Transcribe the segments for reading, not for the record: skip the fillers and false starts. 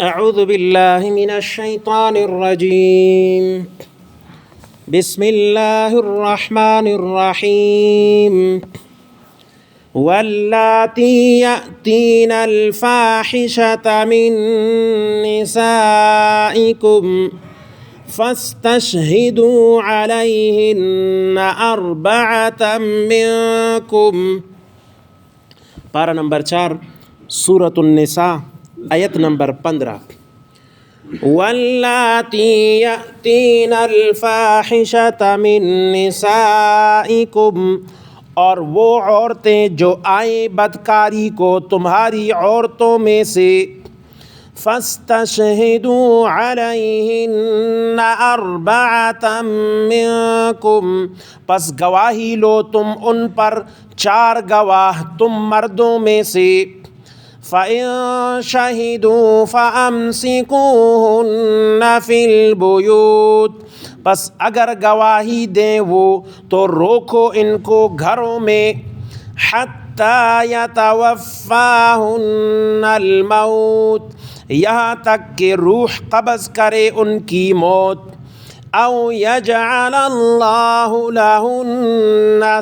اعوذ باللہ من الشیطان الرجیم بسم اللہ الرحمن الرحیم واللاتی یأتین الفاحشۃ من نسائکم فاستشہدوا علیہن اربعۃ منکم۔ پارہ نمبر 4 سورۃ النساء آیت نمبر 15۔ واللاتی یأتین الفاحشۃ من نسائکم، اور وہ عورتیں جو آئیں بدکاری کو تمہاری عورتوں میں سے، فاستشہدوا علیہن اربعۃ منکم، پس گواہی لو تم ان پر 4 گواہ تم مردوں میں سے۔ فَإِن شَهِدُوا فَأَمْسِكُوهُنَّ فِي الْبُيُوتِ، پس اگر گواہی دیں وہ تو روکو ان کو گھروں میں، حَتَّى يَتَوَفَّاهُنَّ الْمَوْتُ، یہاں تک کہ روح قبض کرے ان کی موت، او یجعل اللہ لہن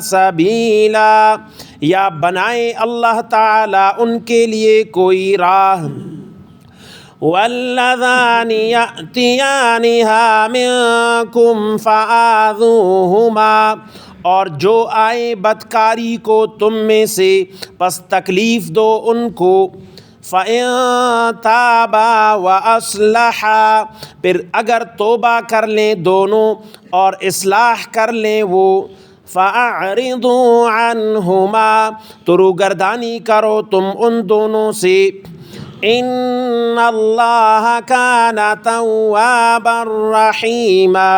سبیلا، یا بنائے اللہ تعالی ان کے لیے کوئی راہ۔ واللذان یأتیانہا منکم فآذوہما، اور جو آئے بدکاری کو تم میں سے پس تکلیف دو ان کو۔ فَإِن تَابَا وَأَصْلَحَا، پھر اگر توبہ کر لیں دونوں اور اصلاح کر لیں وہ، فَأَعْرِضُوا عَنْهُمَا، تو روگردانی کرو تم ان دونوں سے۔ إِنَّ اللَّهَ كَانَ تَوَّابًا رَحِيمًا،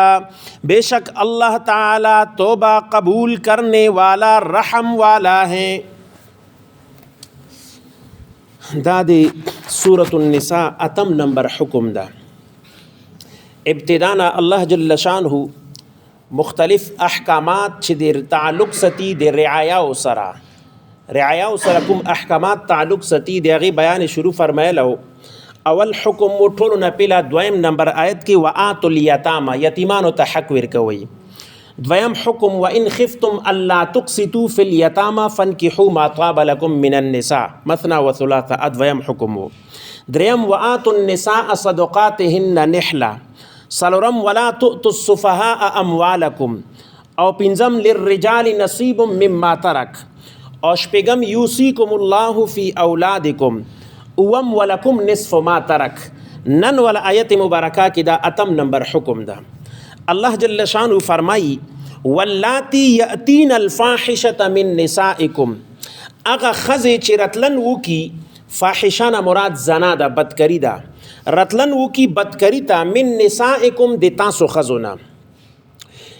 بے شک اللہ تعالی توبہ قبول کرنے والا رحم والا ہے۔ دا دی سورۃ النساء اتم نمبر حکم دا۔ ابتدانا اللہ جل شانہ مختلف احکامات چھ دیر تعلق ستی دیر رعایاو سرا کم احکامات تعلق ستی دیغی بیان شروع فرمائلو۔ اول حکم و ٹھولو نپیلا دویم نمبر آیت کی وآتوا الیتاما، یتیمانو تا حق ورکوئی۔ دویم حکم وَإِنْ خِفْتُمْ أَلَّا تُقْسِطُوا فِي الْيَتَامَى فَانكِحُوا مَا طَابَ لَكُم مِّنَ النِّسَاءِ مَثْنَى وَثُلَاثَ، دویم حکم وہ۔ دریم وَآتُوا النِّسَاءَ صَدُقَاتِهِنَّ نِحْلَةً، سلورم وَلَا تُؤْتُوا السُّفَهَاءَ أَمْوَالَكُمْ، او پنجم لِلرِّجَالِ نَصِيبٌ مِّمَّا تَرَكَ، اور شپگم یوصیکم اللہ فی اولادکم، اوم ولکم نصف ما ترک۔ نن والا آیت مبارکہ کی دا اتم نمبر حکم دا۔ اللہ جل شانہ فرمائی واللاتی یأتین الفاحشۃ من نسائکم، اغا خزے چی رتلن وہ کی، فاحشانہ مراد زنا دا بدکری دا، رتلن وہ کی بدکری تا من نسائکم دی تاسو خزونا۔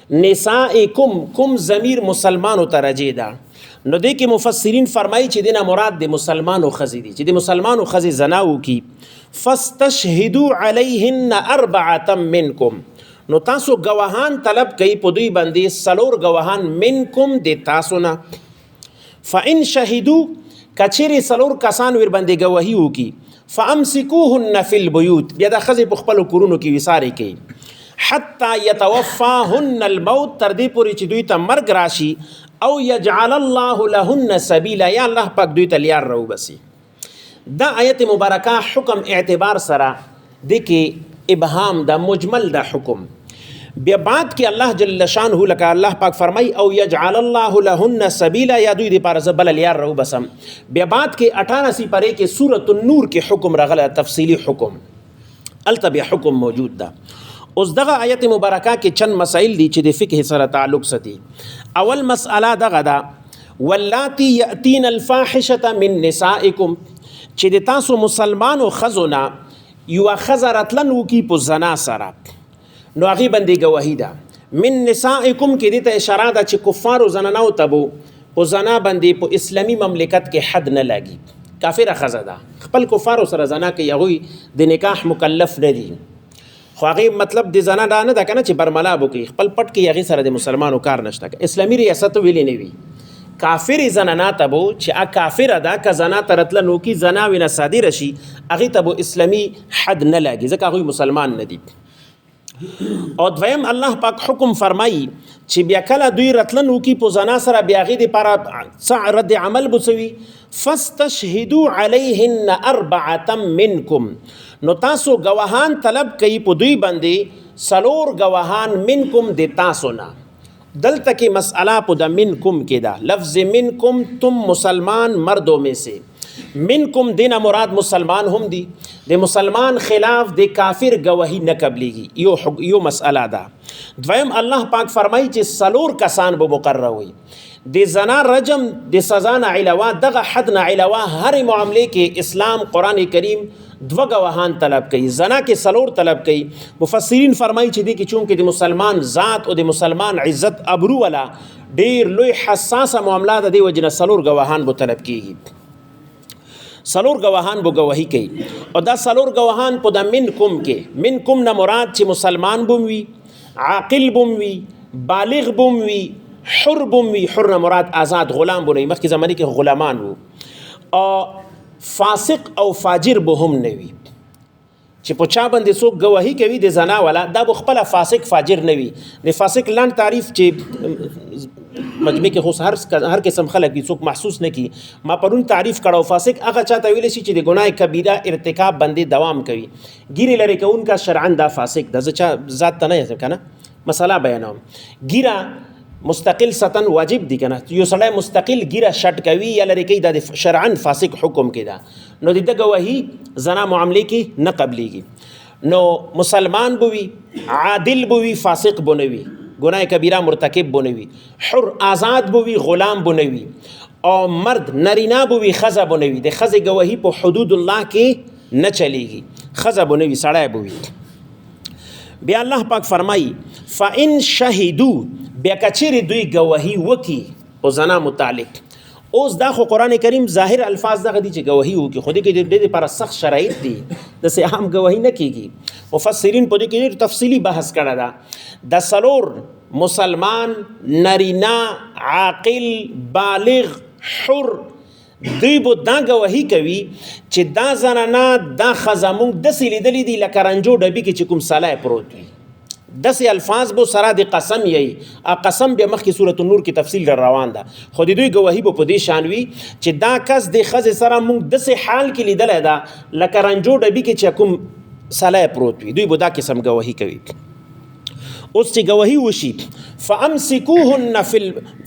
نسائکم کم ضمیر مسلمانو ترجی دا، نو دے کہ مفسرین فرمائی چی دینا مراد دے مسلمانو خزی دی، چی دے مسلمانو خزی زناو کی، فاستشہدوا علیہن اربعۃ منکم، نو تاسو گواہان طلب کئی پدوی بندی سلور گواہان منکم دے تاسونا۔ فَإِن شَهِدُوا، کچھری سلور کسان ور بندی گواہی ہو کی، فَأَمْسِكُوهُنَّ فِي الْبُيُوتِ، بیدا خزی پخپلو کرونو کی وساری کی، حتی یتوفاہن الموت، تردی پوری چی دوی تا مرگ راشی، او یجعل اللہ لہن سبیلا، یا اللہ پاک دوی تا لیار رو بسی۔ دا آیت مبارکہ حکم اعتبار سرا دیکھے ابہام دا مجمل دا حکم، بیا بعد کہ اللہ جل شانہ لکا اللہ پاک فرمائی او یجعل اللہ لہن سبیلا، یا دوی دی پارا بل لیار رو بسم، بیا بعد کے 88 پرے کے سورۃ النور کے حکم رغلا تفصیلی حکم التبی حکم موجود دا۔ اس دغا آیت مبارکہ کے چند مسائل دی چی دی فقہ سر تعلق ستی۔ اول مسئلہ دغا دا واللاتی یأتین الفاحشۃ من نسائکم، چی دی تاسو مسلمان و خزونا یو خزرتلن وکی پو زنا سرا، نو اغی بندی گواہی دا۔ من نسائکم کی دیتا اشارہ دا چی کفار و زناناو تبو پو زنا بندی پو اسلامی مملکت کے حد نہ لگی، کافر خزا دا، خپل کفار و سر زنا کی یغوی دی نکاح مکلف ندی، خو هغه مطلب د زنا دا نه ده کنه چې برملا بو کې خپل پټ کې هغه سره د مسلمانو کار نشته، اسلامي ریاست ویلې نه وي، کافر زنانا ته بو چې کافر ده که زنا ته رتله نو کی زنا وینه صادره شي هغې ته به اسلامي حد نه لګي ځکه هغوی مسلمان نه دي. او دویم الله پاک حکم فرمایي چې بیا کله دوی رتلن وکي په زنا سره بیا هغې دپاره څه رد عمل به څه وي فاستشهدوا علیهن اربعة منکم نو تاسو ګواهان طلب کوي په دوی باندې 4 ګواهان منکم د تاسو نه. دلته کې مسئلہ په د منکم کې ده. لفظ منکم تم مسلمان مردوں میں سے، منکم دینا مراد مسلمان هم دی، د مسلمان خلاف د کافر گواہی نه قبلیږي. یو مسئلہ ده. دویم الله پاک فرمایي چې 4 کسان به مقرر وي. د زنا رجم د سزا نه علاوه دغه حد نه علاوه هر معاملې کې اسلام قرآن کریم 2 گواهان طلب کوي. زنا کې 4 طلب کوي. مفسرین فرمایي چې دې کې چونکې د مسلمان ذات او د مسلمان عزت ابرو والا ډیر لوی حساسه معامله ده، د وجنه 4 گواهان به طلب کیږي. 4 گواهان به گواهی کوي او دا 4 گواهان په د منکم کې، منکم نه مراد چې مسلمان بم وي، عاقل بم وي، بالغ بم وي، حر بم وي. حر نه مراد آزاد غلام بم وي، مخکې زمانه کې غلامان وو. او فاسق او فاجر به هم نه وي چې په چا باندې څوک گواهی کوي د زنا والا دا به خپله فاسق فاجر نه وي. د فاسق لاند تعریف چې مجمع کې خو هر قسم خلک وي څوک محسوس نه کی. ما پرون تعریف کړو فاسق هغه چاته ویلی شي چې د ګناه کبیره ارتکاب باندې دوام کوي. ګیره لري کوونکا شرعاً دا فاسق د چا ذات ته نه کنه مسله بیانوم. ګیره مستقل ستن واجب دی کنه، یو سړی مستقل ګیره شټ کوي یا لري کوي د شرعاً فاسق حکم کې ده، نو د گواهی زنا معاملې کې نه قبلیږي. نو مسلمان بوي، عادل بوي، فاسق بنوي، گناه کبیره مرتکب بنوي، حر آزاد بوي، غلام بنوي، او مرد نرینا بوي، خزه بنوي. د خزه گواهی په حدود الله کې نه چلیږي، خزه بنوي، سړی بوي. بیا الله پاک فرمایي فإن شهدوا بیا کچری دوی گواهی وکي او زنا متعلق. اوس دا خو قرآن کریم ظاهر الفاظ دغه دي چې گواهی وکي، خو دې کې ډېر لپاره سخت شرایط دي، داسې عام گواهی نه کیږي. مفسرین په دې کې ډېر تفصیلي بحث کړی ده. د 4 مسلمان، نرینا، عاقل، بالغ، حر دوی به دا گواهی کوي چې دا زنانه دا ښځه موږ داسې لیدلي دي لکه رنجو ډبي کې چې کوم سلی پروت وي. داسې الفاظ به سره د قسم یې قسم بیا مخکې سورة النور کې تفصیل در روان ده، خو د دوی گواهی به په دې شان وي چې دا کس د ښځې سره موږ داسې حال کې لیدلی ده لکه رنجو ډبي کې چې کوم سلی پروت وي. دوی به دا قسم گواهی کوي. اوس چې گواهی وشي فامسکوهن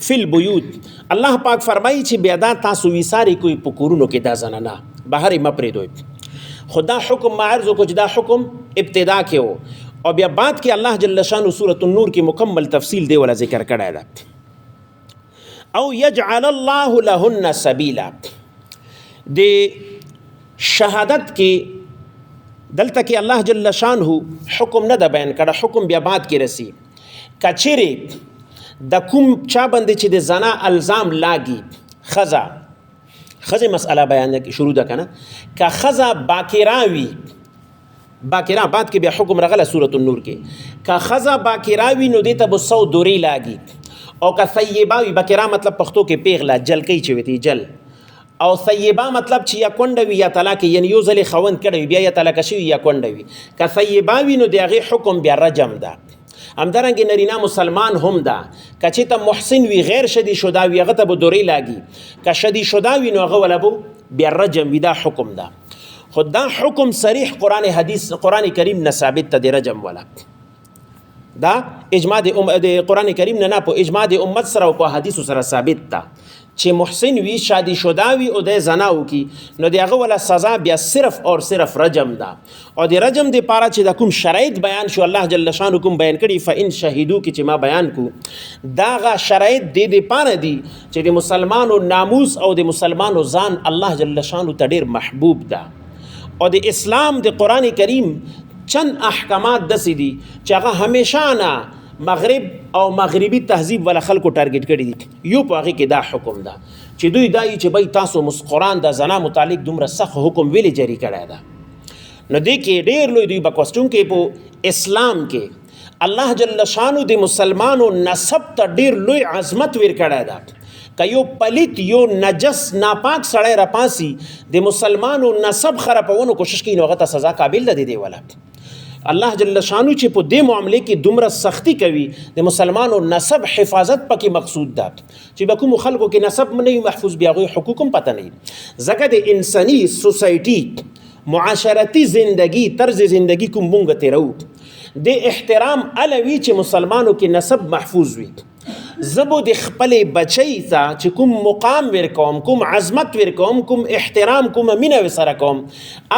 فی البیوت، الله پاک فرمایي چې بیا دا تاسو ویساری کوئ په کورونو کې دا زنانه بهر یې مه پرېږدئ. خو دا حکم ما عرض وکړو چې دا حکم ابتدا کې و او بیا بعد کې الله جل شانو سورة النور کې مکمل تفصیل دی ولا ذکر کړی ده. او یجعل الله لهن سبیلا، د شهادت کې دلته کې الله جل شانه حکم نه ده بیان کړه، حکم بیا بعد کې رسی. کچېرې د کوم چا باندې چې د زنا الزام لاګي، خزه مسئله بیان شروع ده کنه، که خزه باکراوی، باکرا بعد کې بیا حکم رغله سورة النور کې، که خزه باکراوی نو دیتا به 100 دوری لاګي، او که ثیباوی، باکرا مطلب پښتو کې پیغله جلکی چې وتی جل، او ثیبا مطلب چې یا کونډه وي یا طلاق، یعنی یو ځلې خوند کړی بیا یا طلاق شوی یا کونډه وي. که ثیباوی نو د هغې حکم بیا رجم ده. همدارنګې نرینا مسلمان هم ده، که چې ته محسن وي غیر شدی شده وي هغه ته به دوری لاګي، که شدی شده وي نو هغه ولا به بیا رجم وي. دا حکم ده. خود دا حکم صریح قرآن کریم نه ثابت ته د رجم ولا، دا اجماع د قرآن کریم نه په اجماع د امت سره او په حدیثو سره ثابت ده چې محسن وي، شادي شده وي او د زنا وکي نو د هغه ولا سزا بیا صرف اور صرف رجم ده. او د رجم د پاره چې د کوم شرایط بیان شو الله جل شانو کوم بیان کړي فإن شهیدو کې چې ما بیان کو داغه شرایط د پاره دي چې د مسلمانو ناموس او د مسلمانو ځان الله جل شانو ته ډیر محبوب ده. او د اسلام د قرآن کریم چند احکامات دسی دي چې هغه همیشه نه مغرب او مغربي تهذیب ولا خلکو ټارګټ کړي دي. یو په هغې کې دا حکم ده چې دوی دا چې بای تاسو قرآن د زنا متعلق دومره سخت حکم ویلې جاری کړی ده، نو دې کې ډېر لوی دوی بکواس، چونکې په اسلام کې الله جل شانو د مسلمانو نسب ته ډېر لوی عظمت ور کړی ده. که یو پلیت یو نجس ناپاک سړی راپاسی د مسلمانو نسب خرابولو کوشش کوي نو هغه ته سزا قابل ده دی ولا الله جل شانو چې په دې معاملې کې دومره سختی کوي د مسلمانو نسب حفاظت پکې مقصود ده چې به کوم خلکو کې نسب نه محفوظ بیا غوي حقوق هم پته نه ځکه د انساني سوسایټي معاشرتی زندگی طرز زندگی کوم مونږ تیرو د احترام الوی چې مسلمانو کې نسب محفوظ وي زبو د خپل بچی ته چې کوم مقام ورکوم کوم عظمت ورکوم کوم احترام کوم مینه وسره کوم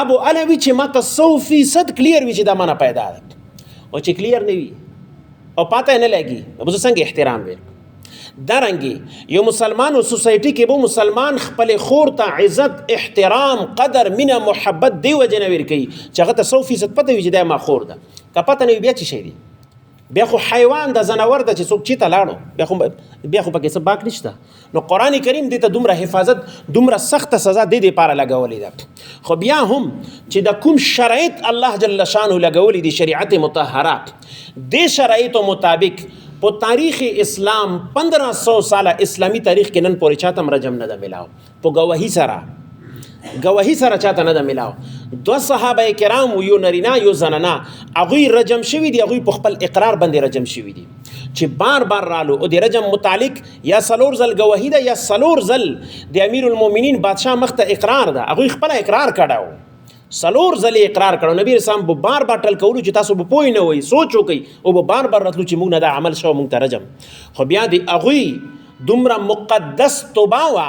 ابو الوی چې ماته 100% کلیر وي چې دا معنی پیدا ده او چې کلیر نه وي او پاته نه لګي ابو څنګه احترام ورک دارنګي یو مسلمانو سوسایټي کې به مسلمان خپل خور ته عزت احترام قدر مینه محبت دی وجنه ورکي چې هغه ته 100% پته وي چې دا ما خور ده که پته نه بیا چی شي دی بیا خو حیوان د زناور د چې څوک چیته لاړو بیا خو پکې څه باک نشته نو قرآن کریم دې ته دومره حفاظت دومره سخت سزا دې لپاره لګولې ده خو بیا هم چې د کوم شرایط الله جل شانه لګولې دي شریعت مطهره دې شرایطو مطابق په تاریخ اسلام 1500 ساله اسلامی تاریخ کې نن پورې چاته رجم نه ده ملاو په گواهی سره چاته نه ده ملاو دو صحابه کرام یو نرینا یو زنانا هغوی رجم شوي دي هغوی په خپل اقرار باندې رجم شوي دي چې بار بار رالو او د رجم متعلق یا سلور زل گواهی ده یا سلور زل د امیر المؤمنین بادشاہ مخته اقرار ده هغوی خپل اقرار کړه سلور زل اقرار کړه نبی رسام به بار بار ټل کولو چې تاسو به پوه نه وئ سوچ وکئ او به بار بار راتلو چې موږ نه دا عمل شو موږ ته رجم خو بیا د هغوی دومره مقدس توبه وا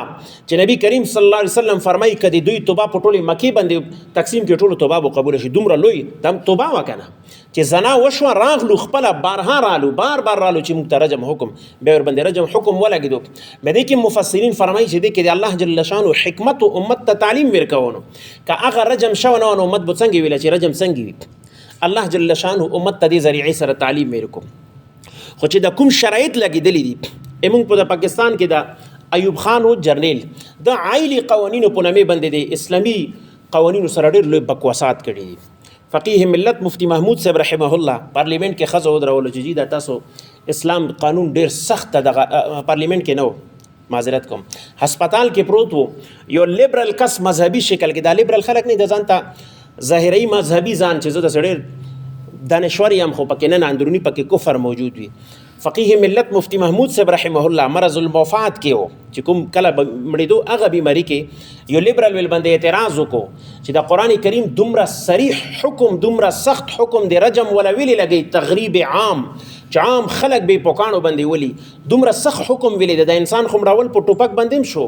چې نبی کریم صلی الله علیه وسلم فرمایي کدی دوی توبه په ټوله مکی باندې تقسیم کې ټوله توبه به قبول شي دومره لوی دم توبه وا کنه چې زنا وشو راغلو خپل بارها رالو بار بار رالو چې موږ ته رجم حکم به ور باندې رجم حکم ولګیدو مې دې کې مفسرین فرمایي چې دې کې الله جل شانو حکمت او امت ته تعلیم ورکوونو که هغه رجم شو نه امت به څنګه ویل چې رجم څنګه وي الله جل شانو امت ته دې ذریعې سره تعلیم ورکوم خو چې د کوم شرایط لګیدلې دي امون په پاکستان کې د ایوب خان او جرنیل د عائلی قوانینو په نامه باندې د اسلامي قوانینو سره ډېر لوی بکواسات کړي دي فقيه ملت مفتی محمود صاحب رحمه الله پارلیمنت کې خزه ودرول چې دا تاسو اسلام قانون ډېر سخت د پارلیمنت کې نو معذرت کوم هسپتال کې پروت وو یو لیبرل کس مذهبي شکل کې دا لیبرل خلک نه د ځانته ظاهري مذهبي ځان چې زه د سړی دانشوري هم خو پکې نه اندرونی پکې کفر موجود وي فقيه ملت مفتی محمود صاحب رحمه الله مرض الموفات کې وو چې کوم کله مړېدو هغه بیماری کې یو لیبرل ویل باندې اعتراض وکړو چې د قرآن کریم دومره صریح حکم دومره سخت حکم د رجم ولا ویلې لګي تغریب عام چې عام خلک به پوکانو باندې ولي دومره سخت حکم ویلې د انسان خو مړول په ټوپک باندې شو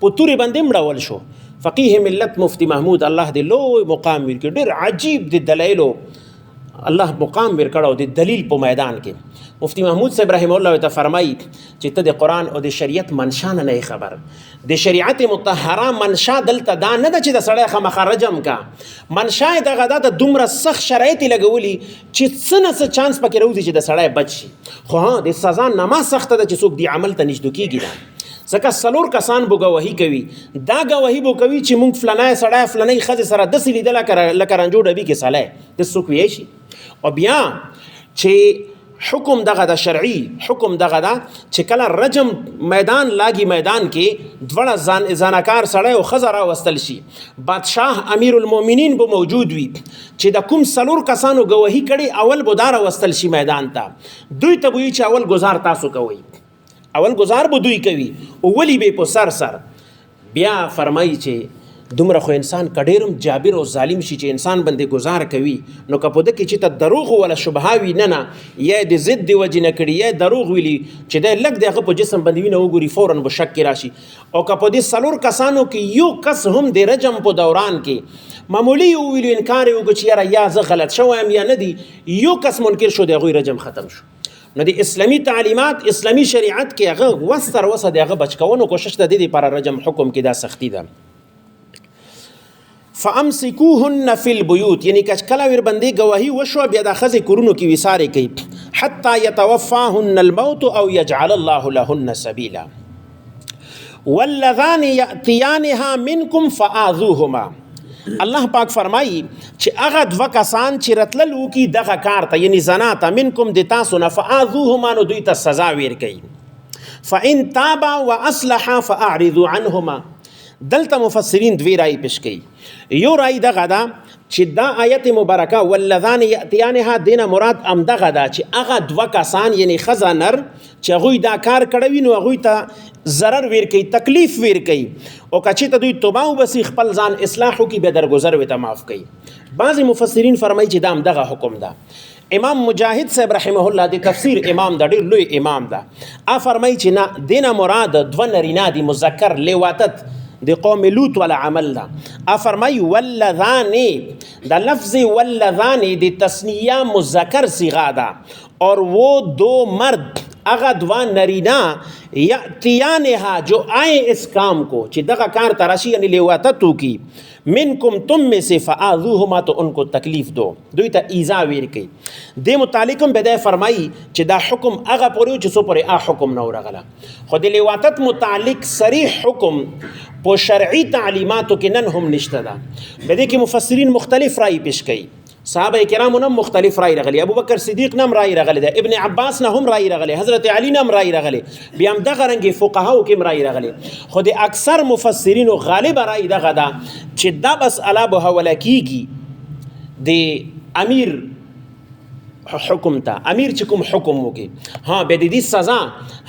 په توري باندې مړول شو فقيه ملت مفتی محمود الله دې لوی مقام ورکړي ډېر عجیب د دلایلو الله مقام ورکړو د دلیل په میدان کې مفتی محمود صاحب رحمه الله ته فرمایي چې ته د قرآن او د شریعت منشا نه خبر د شریعت مطهره منشا دلته دا نه ده چې د سړی خامخا رجم کا منشا یې دغه ده د دومره سخت شرایط لګولي چې څه نه څه چانس پکې راوځي چې د سړی بچ شي خو ها د سزا نما سخته ده چې څوک دې عمل ته نږدې کېږي ځکه سلور کسان به گواهی کوي دا گواهی به کوي چې موږ فلانی سړی فلانی ښځې سره داسې لیدله لکه رنجو ډبي کې سلی د څوک ویلی شي او بیا چې حکم دغه د شرعي حکم دغه دا چې کله رجم میدان لاګي میدان کې دوړه زانکار سړی او ښځه راوستل شي بادشاه امیر المؤمنین به موجود وي چې د کوم سلور کسانو گواهی کړي اول به دا راوستل شي میدان ته دوی ته به وي چې اول گزار تاسو کوئ اول گزار به دوی کوي او ولی به په سر بیا فرمایي چې دومره خو انسان کډیرم جابر او ظالم شي چې انسان باندې گزار کوي نو که په ده کې چې ته دروغ ولا شبهه وي نه یا د ضد د وجې نه کړي یا دروغ ویلي چې دی لږ د هغه په جسم باندې وینه وګوري فوراً به شک کې راشي او که په دې څلور کسانو کې یو کس هم د رجم په دوران کې معمولی ویلو انکار یې وکړو چې یاره یا زه غلط شویم یا نه دی یو کس منکر شو د هغوی رجم ختم شو نو د اسلامی تعلیمات اسلامی شریعت کې هغه وس تر وسه د هغه بچ کولو کوشش د دې لپاره رجم حکم کې دا سختی ده فامسکوهن فی البیوت یعنی کله ور باندې گواهی وشو بیا د ښځې کورونو کې وسارې کوي حتی یتوفاهن الموت او یجعل الله لهن سبیلا واللذان یأتیانها منکم فآذوهما الله پاک فرمایي چې هغه دوه کسان چې رتلل وکي دغه کار ته یعنی زنا ته منکم د تاسو نه فآذوهما نو دوی ته سزا ورکوي فإن تابا واصلحا فاعرضوا عنهما. دلته مفسرین دوی رای پیش کړي. یو رای دغه دا چې دا آیت مبارکه واللذان یأتیانها دینه مراد ام دغه دا چې هغه دوه کسان یعنی ښځه نر چې هغوی دا کار کړی وي نو هغوی ته ضرر ویر کوي، تکلیف ویر کوي، او که چېرته دوی توبه وباسي خپل ځان اصلاح وکړي بیا درګذر ورته معاف کوي. بعضې مفسرین فرمایي چې دا هم دغه حکم ده. امام مجاهد صاحب رحمه الله د تفسیر امام دا ډېر لوی امام ده، فرمایي چې نه دینه مراد دوه نرینه دي مذکر لیواتت د قوم لوط والا عمل ده. فرمائی واللذان دا لفظ واللذان دی تسنیہ مذکر صیغہ دا اور وہ دو مرد اغا دوا نرینا یأتیانها جو آئے اس کام کو چی دغا کار تراشی یعنی لیواتتو کی منکم تم میں سے فآذوہما تو ان کو تکلیف دو دوی تا ایزا ویر کی. دے متعلقم بدے فرمائی چی دا حکم اغا پوریو چی سو پوری آ حکم نو رغلا. خود لیواتت متعلق صریح حکم پو شرعی تعلیماتو کی نن ہم نشتا دا. بدے کی مفسرین مختلف رائی پیش کئی، صحابہ کرامو نم مختلف رائے رغلی، ابو بکر صدیق نم رائے رغلی دا، ابن عباس نم رائے رغلی، حضرت علی نم رائے رغلی، بیام دا غرنگی فقہاو کم رائے رغلی. خود اکثر مفسرین غالب رائے دا غدا چی دا بس علا بحولا کی گی دے امیر حکم تا، امیر چکم حکم ہوگی. ہاں بیدی دی سزا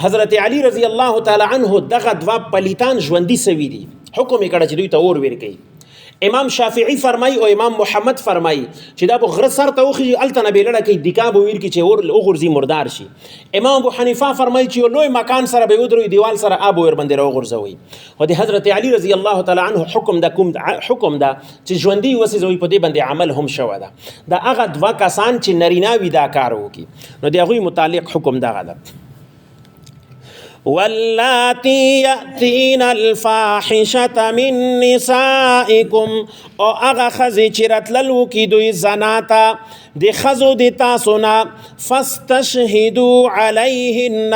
حضرت علی رضی اللہ تعالی عنہ دا غدوا پلیتان جوندی سوی دی حکم اکڑا چی دوی تا اور ویر گئی. امام شافعی فرمائی او امام محمد فرمائی چې دا به غره سر ته وخیږي هلته نه بې لړه کوي دیکا به ویر کړي چې وغورځي مردار شي. امام ابو حنیفه فرمایي چې یو لوی مکان سره به ودروي دیوال سره آب ور باندې راوغورځوي. خو د حضرت علی رضی الله تعالی عنه حکم دا کوم حکم دا چې ژوندي وسېږي په دې باندې عمل هم شوی ده. دا هغه دوه کسان چې نرینا وي دا کار وکړي نو د هغوی متعلق حکم دغه ده. واللاتی یأتین الفاحشة من نسائکم او اغا خزی چی رتللو کی دوی زناتا دی خزو دی تاسونا فاستشہدو علیہن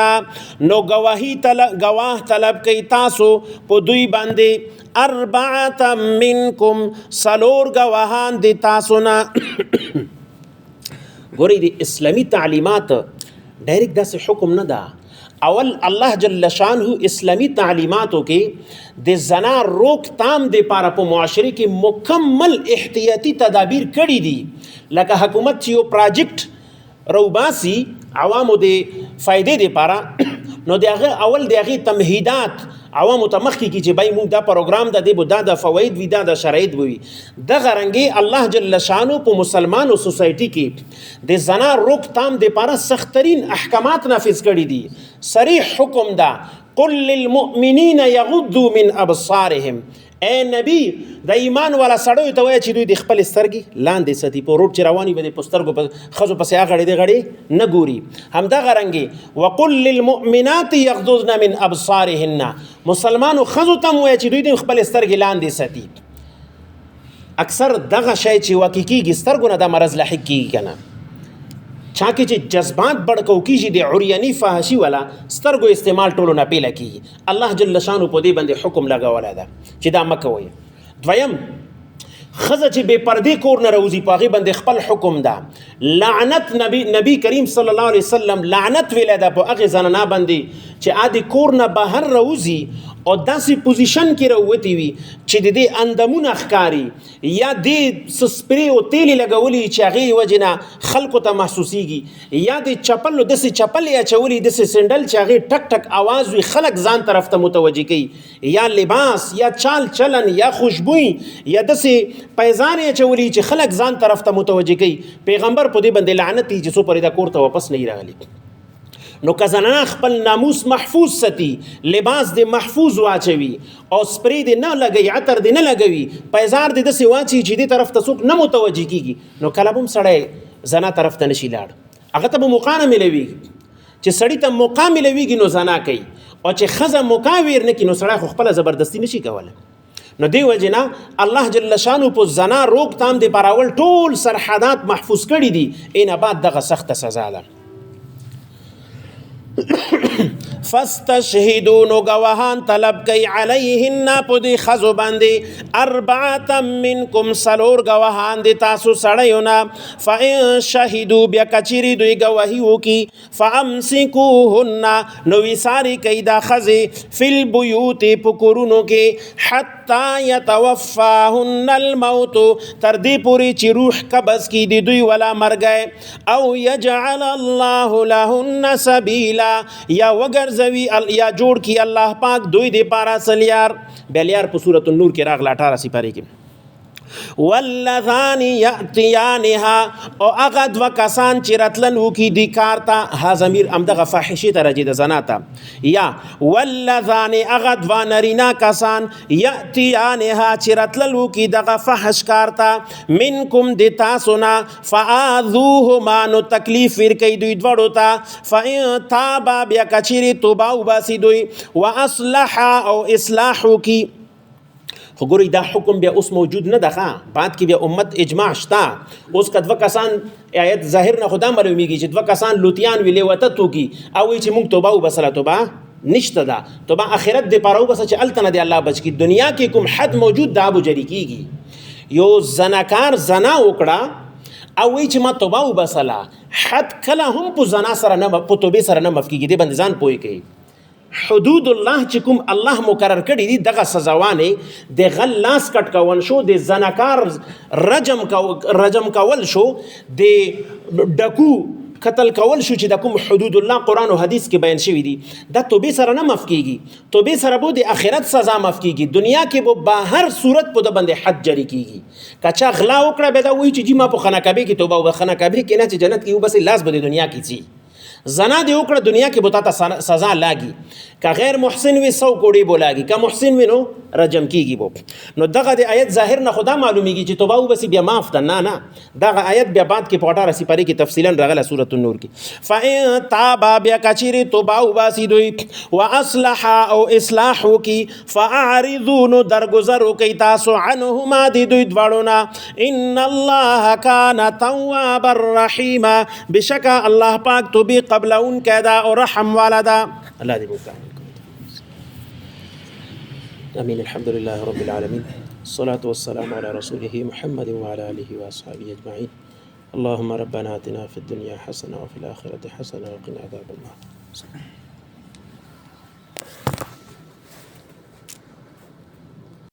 نو گواہ طلب کی تاسو پو دوی باندے اربعتا منکم سلور گواہان دی تاسونا. گوری دی اسلامی تعلیمات ڈائریکٹ دا سے حکم نہ دا. اول اللہ جل شانہ اسلامی تعلیماتوں کے دے زنا روک تام دے پارا پو معاشرے کی مکمل احتیاطی تدابیر کری دی. لکہ حکومت چیو پراجیکٹ روباسی عوامو دے فائدے دے پارا نو دے اول دے اغی تمہیدات عوامو تمخی کی چی بھائی مونگ دا پروگرام دا دے بو دا فوائد وی دا شرائط وی دا غرنگی اللہ جل شانو پو مسلمان و سوسائٹی کی دے زنا روک تام دے پارا سخترین احکامات نافذ کری دی. صریح حکم دا قل للمؤمنین یغضوا من ابصارهم، اے نبی دا ایمان والا سړیو ته وایه چې دوی د خپل سترګې لاندې ساتي، په روډ چې رواني به د په سترګو په ښځو پسې هغړې د غړې نه ګوري. همدغه رنګې وقل للمؤمنات یغضضن من ابصارهن، مسلمانو ښځو ته هم وایه چې دوی د خپل سترګې لاندې ساتي. اکثر دغه شی چې واقع کېږي سترګو نه دا مرض لاحق کېږي که نه چاکه چې جذبات بڑکو کیږي د عریانی فحشي والا سترګو استعمال ټولو نه پیله کیږي. الله جل شانو په دې باندې حکم لګولی ده چې دا مه کوئ. دویم ښځه چې بې پردې کور نه راوځي په هغې باندې خپل حکم ده لعنت. نبی کریم صلی الله علیه وسلم لعنت ویلی ده په هغې زنانه باندې چې ا د کور نه بهر راوځي او داسې پوزیشن کې راووتې وي چې د دې اندامونه ښکاري یا دې سپری او تیلې لګولي چې هغې وجې نه خلکو ته محسوسیږي یا د چپلو داسې چپل یې اچولي داسې سنډل چې هغې ټک ټک آواز وي خلک ځان طرف ته متوجه کوي یا لباس یا چال چلن یا خوشبوئی یا داسې پیزان یې اچولي چې خلک ځان طرف ته متوجه کوي. پیغمبر په دې باندې لعنت یي چې څو پرې دا کور ته واپس نه راغلي. نو که زنانه خپل ناموس محفوظ ستی، لباس دې محفوظ واچوي او سپری دې نه لګوي، عطر دې نه لګوي، پیزار دې داسې واچوي چې دې طرف ته څوک نه متوجه کېږي، نو کله به هم سړی زنا طرف ته نشي لاړ. هغه ته به موقع نه میلوېږي. چې سړي ته موقع میلوېږي نو زنا کوي، او چې ښځه موقع ویر نه کړي نو سړی خو خپله زبردستي نشي کولی. نو دی وجه نه الله جل شانو په زنا روک تام دې پر اول ټول سرحدات محفوظ کړي دي، این بعد دغه سخته سزا ده. فاستشهدوا نو گواهان طلب کئی علیہن پدی خزو باندی اربعتا منکم سلور گواهان دی تاسو سڑیونا فإن شهدوا بیا کچری دوی گواهیو کی فامسکوهن نو ویساری کئی دا خزی فی البیوت پکرونو کی حتی یتوفاهن الموت تردی پوری چی روح قبض کی دی دوی ولا مر گئے او یجعل اللہ لہن سبیلا یا وگر زوی یا جوڑ کی اللہ پاک دوی دے پارا سلیار بیلیار پا سورة النور کے راغ 18 سپارے کی واللذان یأتیانها او اغد و کسان چی رتلنو کی دی کارتا ها ضمیر امدغ فاحشی تا رجید زناتا یا واللذان اغد و نرینا کسان یأتیانها چی رتلنو کی دغ فحش کارتا منکم دی تاسونا فآذوهما نو تکلیف فرکی دوی دوڑو تا فإن تابا بیا کچری توباو باسی دوی و اصلحا او اصلاحو کی خو گوری دا حکم بیا اس موجود نہ دخا بعد کی بیا امت اجماع شتا اس کا دو کسان آیت ظاہر نہ خدا معلومیږي چې دو کسان لوتیان ویلې وته تو کی او چې مونږ توبه وبسله توبه نشته دا توبه آخرت دی پاره وبس چې التنه دی الله بچ کی دنیا کې کوم حد موجود دا ابو جری کیږي یو زناکار زنا وکړه او وی چې ما توبه وبسله حد کله هم په زنا سره نه په توبه سره نه مفکیږي دی بندزان پوي کوي حدود الله چې کوم الله مقرر کړی دي دغه سزاوانه د غلاس کټ کول شو د زناکار رجم کول شو د ډکو قتل کول شو چې د کوم حدود الله قرآن او حدیث کې بیان شوی دي دا توبې سره نه معاف کیږي توبې سره به د آخرت سزا معاف کیږي دنیا کې به په هر صورت په د باندې حد جاری کیږي کچا غلا وکړه به دا وایي چې جی ما په خناکابه کې توبه او خناکابه کې نه چې جنت کې بس لاس به د دنیا کې چی زنا دی وکړه دنیا کې بوتا ته سزا لاګي که غیر محسن وي 100 کوړي بولاږي که محسن وي نو رجم کیږي بو نو دغه د آیت ظاهر نه خدا معلومیږي چې توبه وبسي بیا معاف ده نه دغه آیت بیا بعد کې په 18 سپاره کې تفصیلا راغله سورۃ النور کې فإن تابا بیا کچری توبه وباسي دوی واصلح او اصلاح کی فاعرضوا درگذر کوي تاسو عنهما دی دوی دواړو ان الله کان توابا رحیما بشکا الله پاک تو بھی قبل ان کیدا اور رحم والا دا اللہ دی بوکا امین الحمد للہ رب العالمین الصلاة والسلام على رسوله محمد وعلى آله وأصحابه أجمعين اللهم ربنا آتنا في الدنيا حسنة وفي الآخرة حسنة وقنا عذاب النار